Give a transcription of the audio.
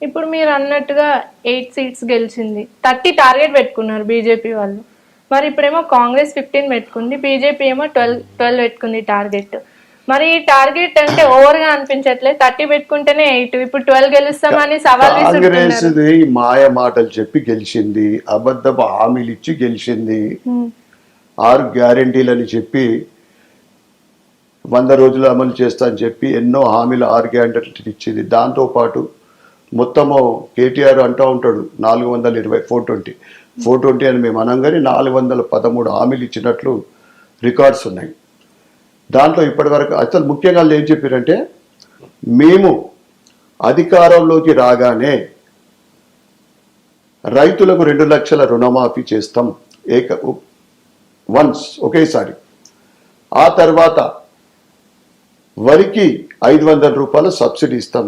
ఇప్పుడు మీరు అన్నట్టుగా 8 సీట్స్ గెలిచింది, 30 టార్గెట్ పెట్టుకున్నారు బీజేపీ వాళ్ళు. మరి ఇప్పుడేమో కాంగ్రెస్ 15 పెట్టుకుంది, బీజేపీ ఏమో 12 పెట్టుకుంది టార్గెట్. మరి ఈ టార్గెట్ అంటే ఓవర్ గా అనిపించట్లేదు. 30 పెట్టుకుంటేనే 8, ఇప్పుడు 12 గెలుస్తామని సవాల్ కాంగ్రెస్ విసురుతున్నారు. మాయ మాటలు చెప్పి గెలిచింది, అబద్ధపు హామీలు ఇచ్చి గెలిచింది. 6 గ్యారెంటీలని చెప్పి 100 రోజులు అమలు చేస్తా అని చెప్పి ఎన్నో హామీలు 6 గ్యారెంటీలు ఇచ్చింది. దాంతోపాటు మొత్తము కేటీఆర్ అంటూ ఉంటాడు 420 420 అని మేము అనగానే 413 హామీలు ఇచ్చినట్లు రికార్డ్స్ ఉన్నాయి. దాంట్లో ఇప్పటివరకు అసలు ముఖ్యంగా ఏం చెప్పారంటే, మేము అధికారంలోకి రాగానే రైతులకు 2 లక్షల రుణమాఫీ చేస్తాం ఒకేసారి. ఆ తర్వాత వరికి 500 రూపాయలు సబ్సిడీ ఇస్తాం.